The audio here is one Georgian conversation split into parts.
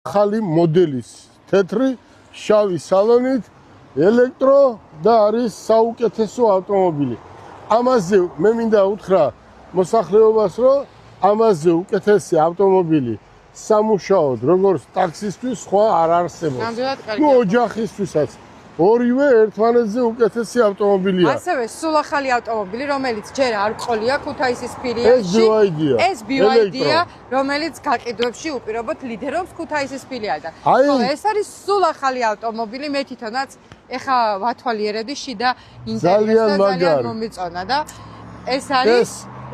ახალი მოდელის თეთრი შავი სალონით ელექტრო და არის საუკეთესო ავტომობილი. ამაზე მე მინდა უთხრა მოსახლეობას, რომ ამაზე უკეთესი ავტომობილი სამუშაოდ როგორც ტაქსისტვის სხვა არ არსებობს. ნუ ოჯახისთვისაც ორივე ერთმანეთზე უკეთესი ავტომობილია. ასევე სულ ახალი ავტომობილი, რომელიც ჯერ არ ყოლია ქუთაისის ფილიალში. ეს BYD-ია, რომელიც გაყიდვებში უპირობოდ ლიდერობს ქუთაისის ფილიალთან. ხო, ეს არის სულ ახალი ავტომობილი, მე თვითონაც ეხა ვათვალიერებდი შიდა ინტერიერს და ძალიან მომეწონა და ეს არის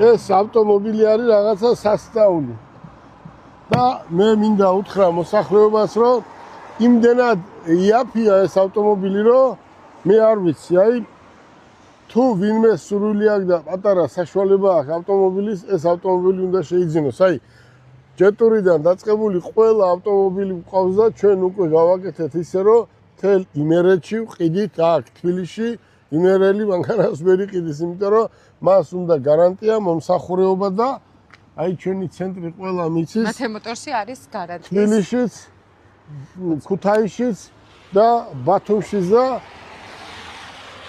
ეს ავტომობილი არის რაღაცა სასწაული. და მე მინდა უთხრა მოსახლეობას, რომ იმდენად იაფია ეს ავტომობილი, რომ მე არ ვიცი, აი თუ ვინმე სურვილი აქვს და პატარა საშუალება აქვს ავტომობილის, ეს ავტომობილი უნდა შეიძინოს. აი ჯეტურიდან დაწყებული ყველა ავტომობილი გვყავს და ჩვენ უკვე გავაკეთეთ ისე, რომ თელ იმერეთში ვყიდით აქ თბილისში, იმერელი მანქანას ვერ იყიდის, იმიტომ რომ მას უნდა გარანტია, მომსახურეობა და აი ჩვენი ცენტრი ყველა მიცის. მათე მოტორსი არის გარანტია. თბილისშიც, ქუთაისშიც და ბათუმშიც და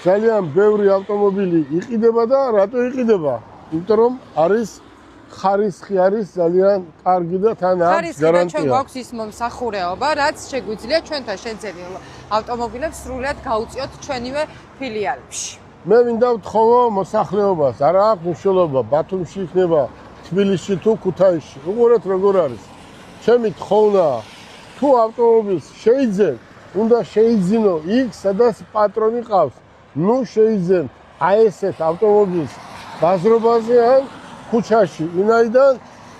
ძალიან ბევრი ავტომობილი იყიდება და რატო იყიდება? იმიტომ რომ არის ხარისხი არის ძალიან კარგი და თან აქვს გარანტია. ჩვენ გვაქვს ის მომსახურეობა, რაც შეგვიძლია ჩვენთან შეძენილ ავტომობილებს სრულად გაუწიოთ ჩვენივე ფილიალებში. მე მინდა ვთხოვო მოსახლეობას, არა აქვს მნიშვნელობა ბათუმში იქნება, თბილისში თუ ქუთაისში. უყურეთ როგორ არის. ჩემი თხოვნაა, თუ ავტომობილს შეიძენ, უნდა შეიძინო იქ, სადაც პატრონი ყავს. ნუ შეიძენ აი ესეთ ავტომობილს ბაზრობაზე ან ქუჩაში, ვინაიდან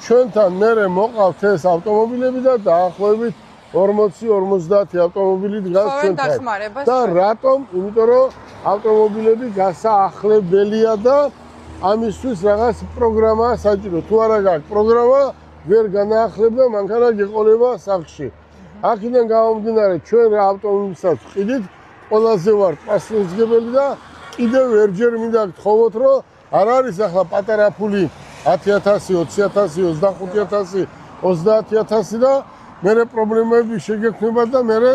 ჩვენთან მერე მოყავთ ეს ავტომობილები და დაახლოებით 40-50 ავტომობილი დგას ჩვენთან. და რატომ? იმიტომ რომ ავტომობილები გასაახლებელია და ამისთვის რაღაც პროგრამაა საჭირო. თუ არა გაქვს პროგრამა, ვერ განაახლებდა, მანქანა გეყოლება სახლში. აქედან გამომდინარე, ჩვენ რა ავტომობილსაც ვყიდით, ყველაზე ვარ პასუხისმგებელი და კიდევ ერჯერ მინდა გთხოვოთ, რომ არ არის ახლა პატარა ფული 10,000, 20,000, 25,000, 30,000 და მერე პრობლემები შეგექმნება და მერე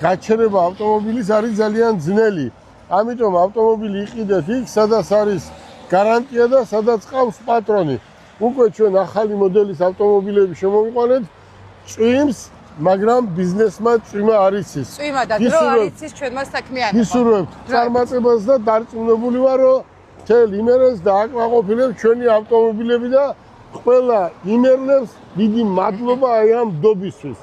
გაჩერება ავტომობილის არის ძალიან ძნელი. ამიტომ ავტომობილი იყიდეთ იქ, სადაც არის გარანტია და სადაც ყავს პატრონი. უკვე ჩვენ ახალი მოდელის ავტომობილები შემოვიყვანეთ, წვიმს, მაგრამ ბიზნესმა წვიმა არ იცის. წვიმა და დრო არ იცის ჩვენმა საქმიანობამ. გისურვებთ წარმატებას და დარწმუნებული ვარ, რომ თელ იმერეს დააკმაყოფილებს ჩვენი ავტომობილები და ყველა იმერლებს დიდი მადლობა აი ამ დობისთვის.